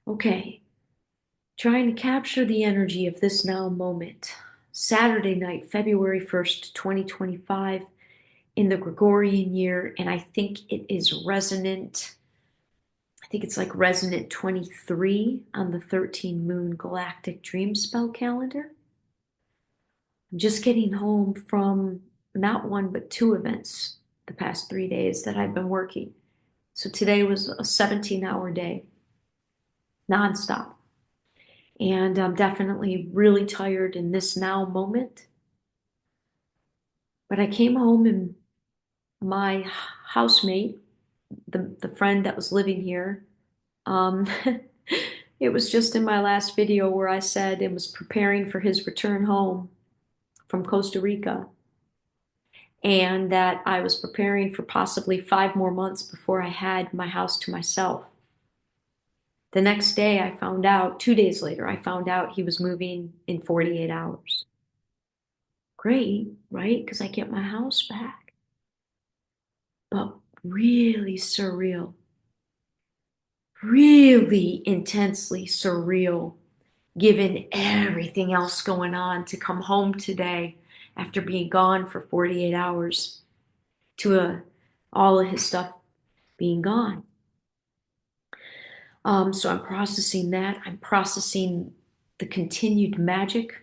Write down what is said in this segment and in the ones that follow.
Okay, trying to capture the energy of this now moment. Saturday night, February 1st, 2025, in the Gregorian year, and I think it is resonant. I think it's like resonant 23 on the 13 moon galactic Dreamspell calendar. I'm just getting home from not one but two events the past 3 days that I've been working. So today was a 17-hour day, nonstop. And I'm definitely really tired in this now moment. But I came home and my housemate, the friend that was living here, um, it was just in my last video where I said it was preparing for his return home from Costa Rica, and that I was preparing for possibly 5 more months before I had my house to myself. The next day, I found out, 2 days later, I found out he was moving in 48 hours. Great, right? Because I get my house back. But really surreal, really intensely surreal, given everything else going on, to come home today after being gone for 48 hours to all of his stuff being gone. So I'm processing that. I'm processing the continued magic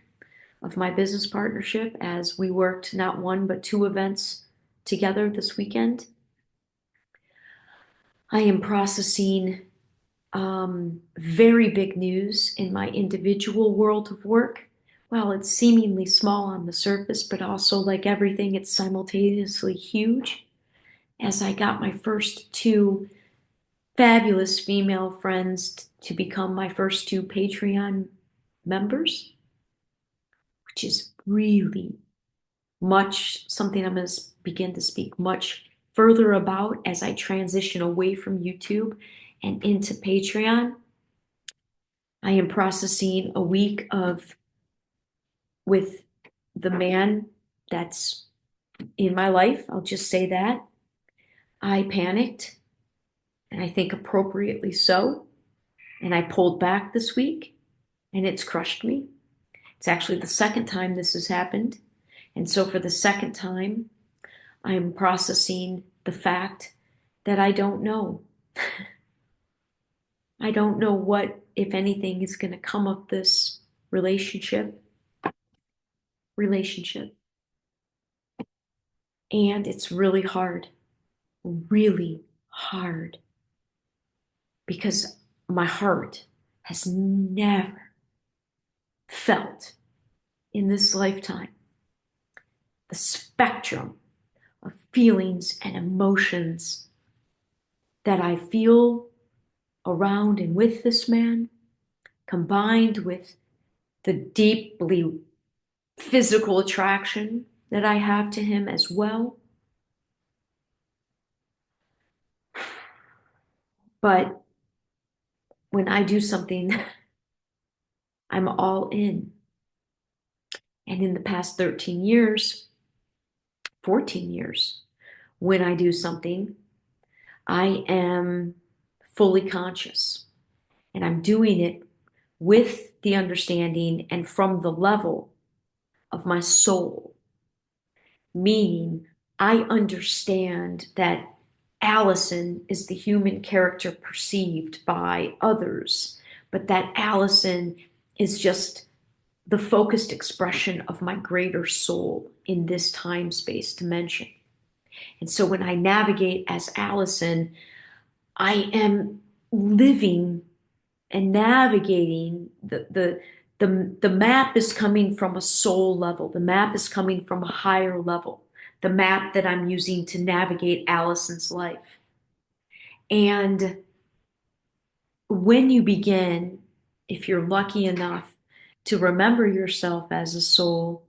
of my business partnership as we worked not one but two events together this weekend. I am processing very big news in my individual world of work. Well, it's seemingly small on the surface, but also, like everything, it's simultaneously huge. As I got my first two fabulous female friends to become my first two Patreon members, which is really much something I'm going to begin to speak much further about as I transition away from YouTube and into Patreon. I am processing a week of with the man that's in my life. I'll just say that. I panicked, and I think appropriately so. And I pulled back this week, and it's crushed me. It's actually the second time this has happened. And so for the second time, I'm processing the fact that I don't know. I don't know what, if anything, is going to come of this relationship. And it's really hard, because my heart has never felt in this lifetime the spectrum of feelings and emotions that I feel around and with this man, combined with the deeply physical attraction that I have to him as well. But when I do something, I'm all in. And in the past 13 years, 14 years, when I do something, I am fully conscious, and I'm doing it with the understanding and from the level of my soul, meaning I understand that Alyson is the human character perceived by others, but that Alyson is just the focused expression of my greater soul in this time space dimension. And so when I navigate as Alyson, I am living and navigating the map is coming from a soul level. The map is coming from a higher level. The map that I'm using to navigate Alyson's life. And when you begin, if you're lucky enough to remember yourself as a soul,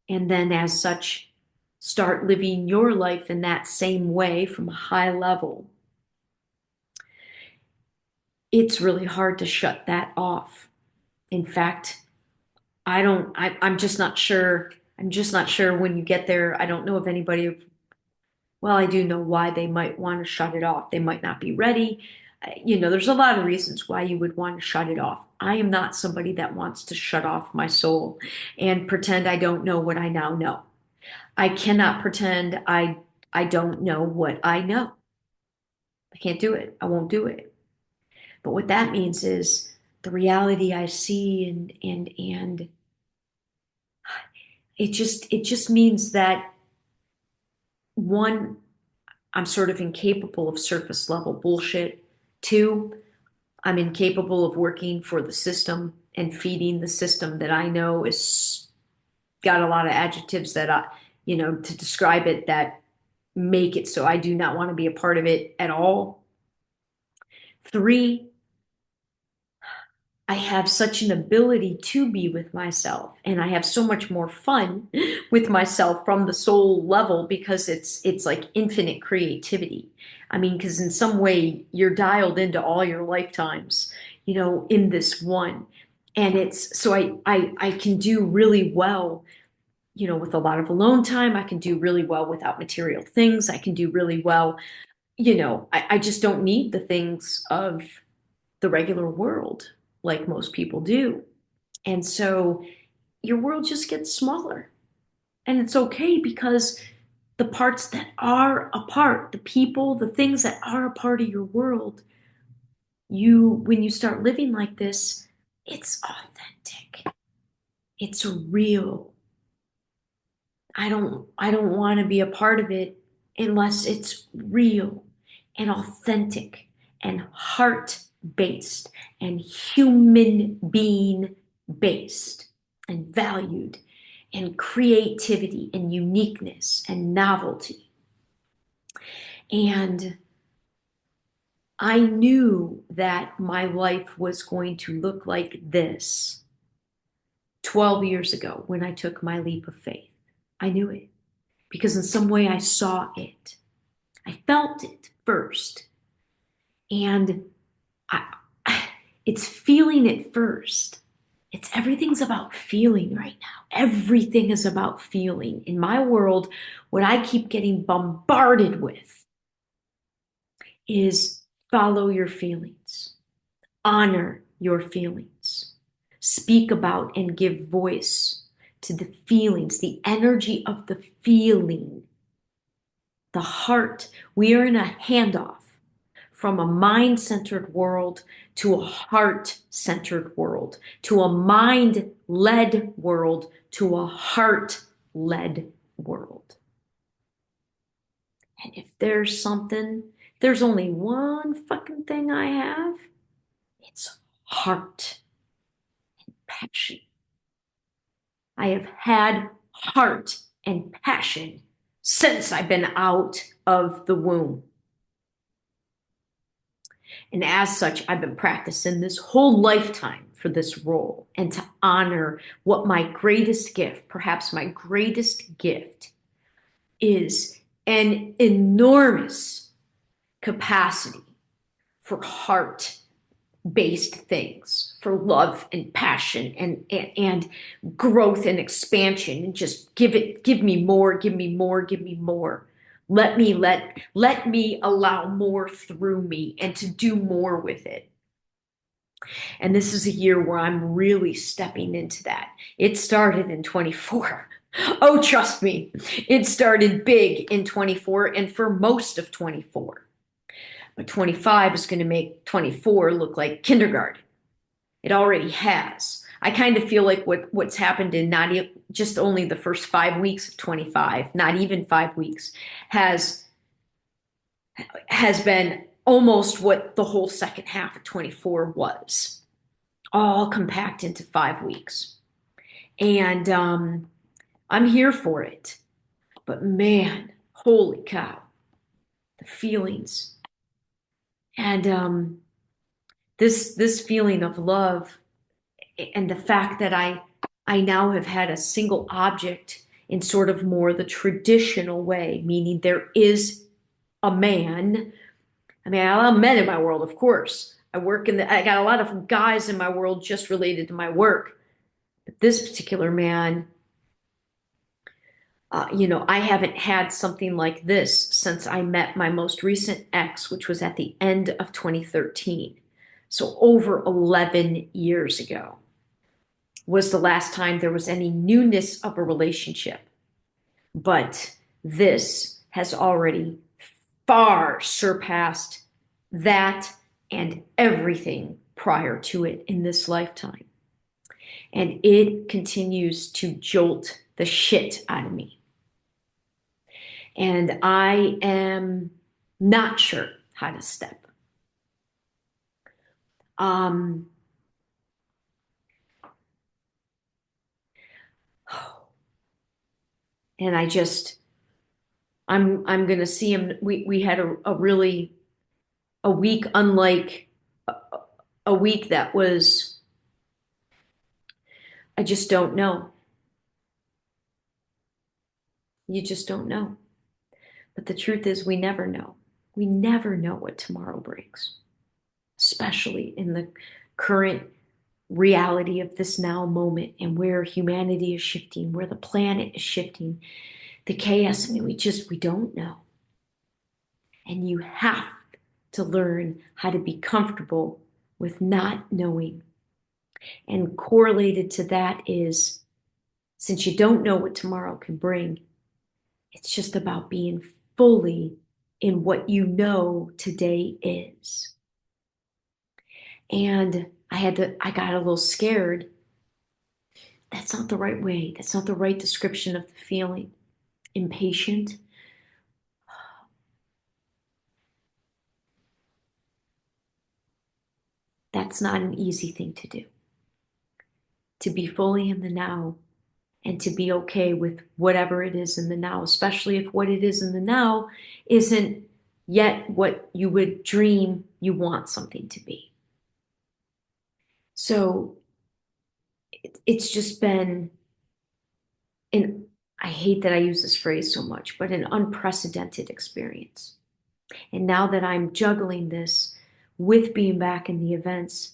and then as such start living your life in that same way from a high level, it's really hard to shut that off. In fact, I'm just not sure. I'm just not sure when you get there. I don't know if anybody, well, I do know why they might want to shut it off. They might not be ready. there's a lot of reasons why you would want to shut it off. I am not somebody that wants to shut off my soul and pretend I don't know what I now know. I cannot pretend I don't know what I know. I can't do it. I won't do it. But what that means is the reality I see and it just means that one, I'm sort of incapable of surface level bullshit. Two, I'm incapable of working for the system and feeding the system that I know is got a lot of adjectives that to describe it that make it so I do not want to be a part of it at all. Three, I have such an ability to be with myself, and I have so much more fun with myself from the soul level because it's like infinite creativity. I mean, because in some way you're dialed into all your lifetimes, in this one. And it's so I can do really well, with a lot of alone time. I can do really well without material things. I can do really well, I just don't need the things of the regular world like most people do. And so your world just gets smaller. And it's okay because the parts that are a part, the people, the things that are a part of your world, when you start living like this, it's authentic. It's real. I don't want to be a part of it unless it's real and authentic and heart based and human being based and valued and creativity and uniqueness and novelty. And I knew that my life was going to look like this 12 years ago when I took my leap of faith. I knew it because in some way I saw it. I felt it first. And I, it's feeling it first. Everything's about feeling right now. Everything is about feeling. In my world, what I keep getting bombarded with is follow your feelings, honor your feelings, speak about and give voice to the feelings, the energy of the feeling, the heart. We are in a handoff from a mind-centered world to a heart-centered world, to a mind-led world, to a heart-led world. And if there's only one fucking thing I have, it's heart and passion. I have had heart and passion since I've been out of the womb. And as such, I've been practicing this whole lifetime for this role and to honor what my greatest gift, perhaps my greatest gift, is an enormous capacity for heart-based things, for love and passion and growth and expansion, and just give me more, give me more, give me more. Let me allow more through me and to do more with it. And this is a year where I'm really stepping into that. It started in 24. Oh, trust me, it started big in 24 and for most of 24. But 25 is going to make 24 look like kindergarten. It already has. I kind of feel like what's happened in not just only the first 5 weeks of 25, not even 5 weeks, has been almost what the whole second half of 24 was, all compact into 5 weeks. And I'm here for it. But man, holy cow, the feelings. And this feeling of love and the fact that I now have had a single object in sort of more the traditional way, meaning there is a man. I mean, I have a lot of men in my world, of course. I got a lot of guys in my world just related to my work. But this particular man, I haven't had something like this since I met my most recent ex, which was at the end of 2013. So over 11 years ago was the last time there was any newness of a relationship. But this has already far surpassed that and everything prior to it in this lifetime. And it continues to jolt the shit out of me. And I am not sure how to step. Um, and I'm gonna see him. We had a week unlike a week that was, I just don't know. You just don't know. But the truth is, we never know. We never know what tomorrow brings, especially in the current reality of this now moment and where humanity is shifting, where the planet is shifting, the chaos. I mean, we don't know. And you have to learn how to be comfortable with not knowing. And correlated to that is, since you don't know what tomorrow can bring, it's just about being fully in what you know today is. And I got a little scared. That's not the right way. That's not the right description of the feeling. Impatient. That's not an easy thing to do. To be fully in the now and to be okay with whatever it is in the now, especially if what it is in the now isn't yet what you would dream you want something to be. So it's just been an, I hate that I use this phrase so much, but an unprecedented experience. And now that I'm juggling this with being back in the events,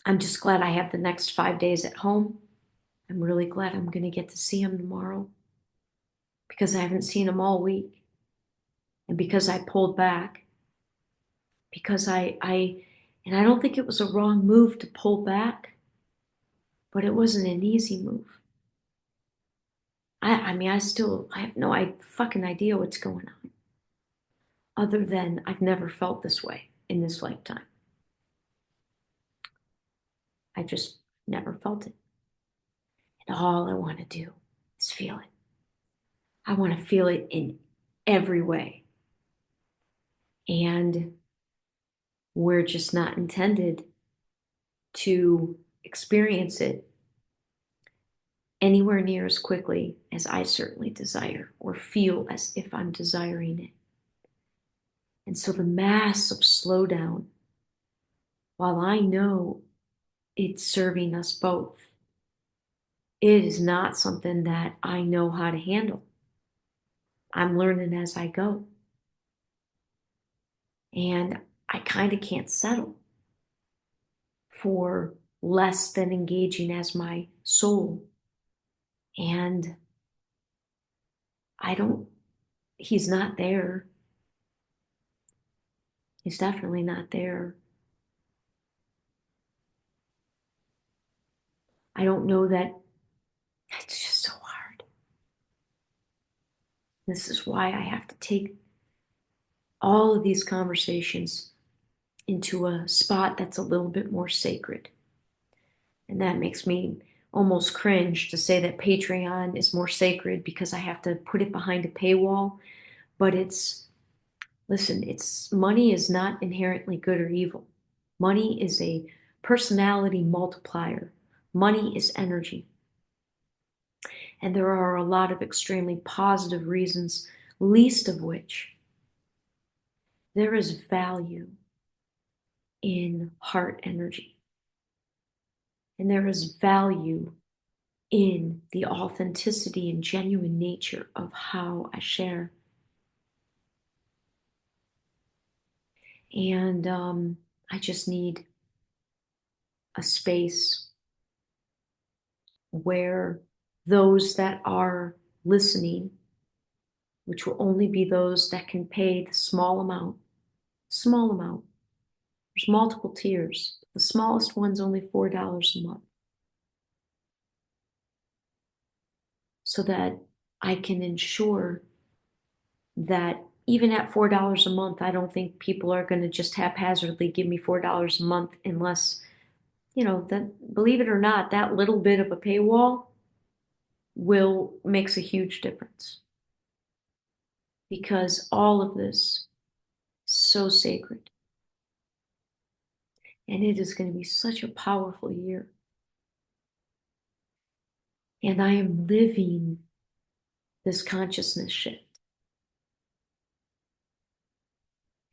I'm just glad I have the next 5 days at home. I'm really glad I'm going to get to see him tomorrow because I haven't seen him all week. And because I pulled back, because and I don't think it was a wrong move to pull back, but it wasn't an easy move. I mean, I have no fucking idea what's going on. Other than I've never felt this way in this lifetime. I just never felt it. And all I want to do is feel it. I want to feel it in every way. And we're just not intended to experience it anywhere near as quickly as I certainly desire or feel as if I'm desiring it. And so the massive slowdown, while I know it's serving us both, it is not something that I know how to handle. I'm learning as I go. And I kind of can't settle for less than engaging as my soul. And he's not there. He's definitely not there. I don't know that it's just so hard. This is why I have to take all of these conversations into a spot that's a little bit more sacred. And that makes me almost cringe to say that Patreon is more sacred because I have to put it behind a paywall. But listen, money is not inherently good or evil. Money is a personality multiplier. Money is energy. And there are a lot of extremely positive reasons, least of which there is value in heart energy. And there is value in the authenticity and genuine nature of how I share. And I just need a space where those that are listening, which will only be those that can pay the small amount. There's multiple tiers. The smallest one's only $4 a month. So that I can ensure that even at $4 a month, I don't think people are going to just haphazardly give me $4 a month unless, that, believe it or not, that little bit of a paywall makes a huge difference. Because all of this is so sacred. And it is going to be such a powerful year. And I am living this consciousness shift.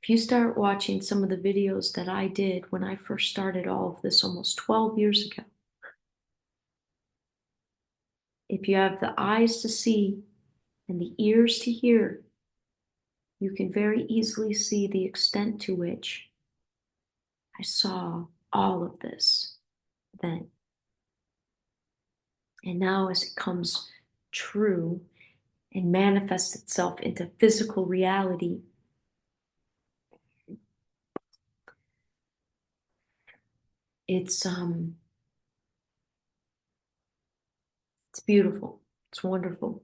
If you start watching some of the videos that I did when I first started all of this almost 12 years ago, if you have the eyes to see and the ears to hear, you can very easily see the extent to which I saw all of this then. And now as it comes true and manifests itself into physical reality, it's beautiful. It's wonderful.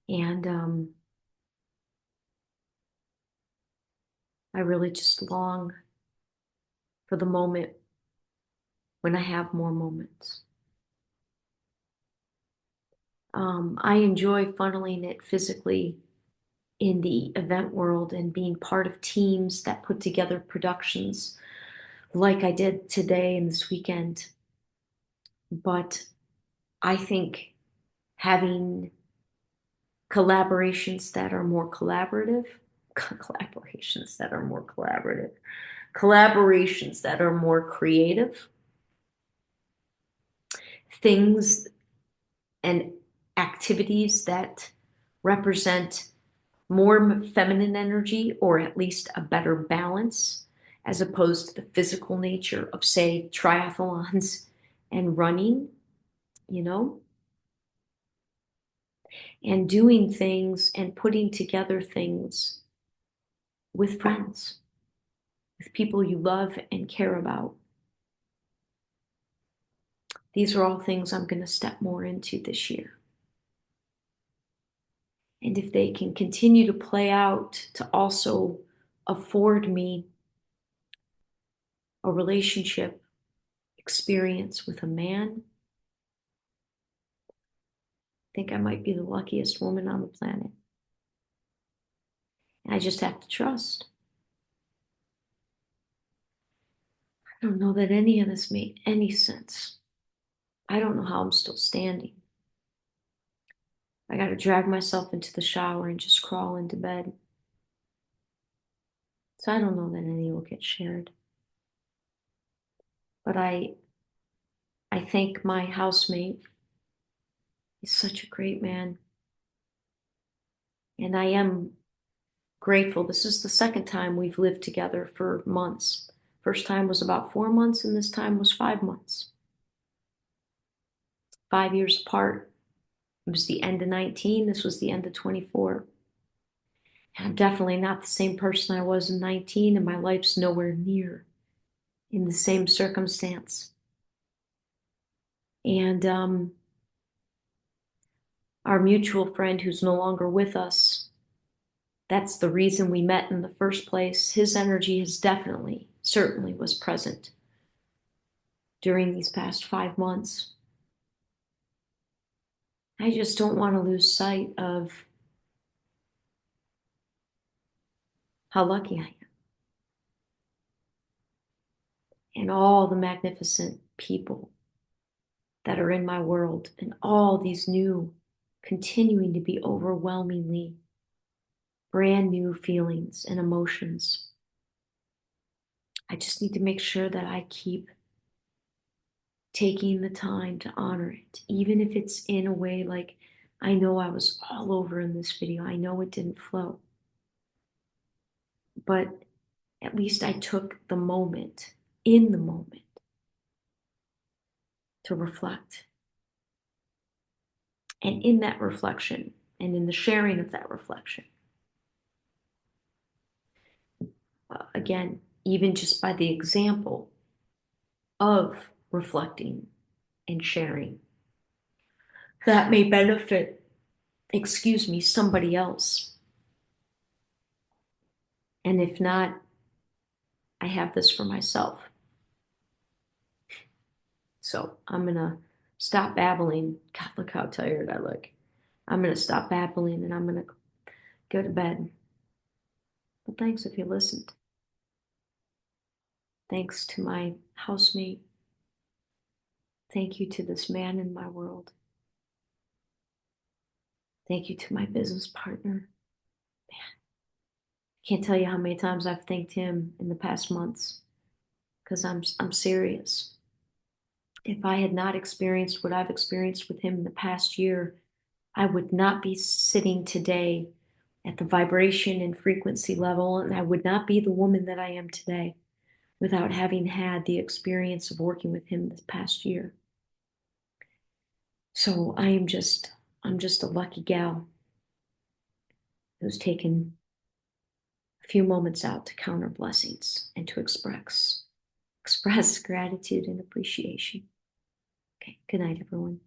And I really just long for the moment when I have more moments. I enjoy funneling it physically in the event world and being part of teams that put together productions like I did today and this weekend. But I think having collaborations that are more collaborative, collaborations that are more collaborative, collaborations that are more creative, things and activities that represent more feminine energy, or at least a better balance, as opposed to the physical nature of, say, triathlons and running, and doing things and putting together things with friends, with people you love and care about. These are all things I'm going to step more into this year. And if they can continue to play out to also afford me a relationship experience with a man, I think I might be the luckiest woman on the planet. And I just have to trust. I don't know that any of this made any sense. I don't know how I'm still standing. I got to drag myself into the shower and just crawl into bed. So I don't know that any will get shared. But I thank my housemate. He's such a great man. And I am grateful. This is the second time we've lived together for months. First time was about 4 months, and this time was 5 months. 5 years apart. It was the end of 19. This was the end of 24. And I'm definitely not the same person I was in 19, and my life's nowhere near in the same circumstance. And our mutual friend who's no longer with us, that's the reason we met in the first place. His energy has definitely, certainly was present during these past 5 months. I just don't want to lose sight of how lucky I am. And all the magnificent people that are in my world, and all these new, continuing to be overwhelmingly brand new feelings and emotions. I just need to make sure that I keep taking the time to honor it, even if it's in a way like I know I was all over in this video. I know it didn't flow. But at least I took the moment, in the moment, to reflect. And in that reflection, and in the sharing of that reflection, again, even just by the example of reflecting and sharing, that may benefit, somebody else. And if not, I have this for myself. So I'm going to stop babbling. God, look how tired I look. I'm going to stop babbling and I'm going to go to bed. But thanks if you listened. Thanks to my housemate. Thank you to this man in my world. Thank you to my business partner. Man, I can't tell you how many times I've thanked him in the past months because I'm serious. If I had not experienced what I've experienced with him in the past year, I would not be sitting today at the vibration and frequency level, and I would not be the woman that I am today without having had the experience of working with him this past year. So I'm just a lucky gal who's taken a few moments out to count her blessings and to express gratitude and appreciation. Okay, good night, everyone.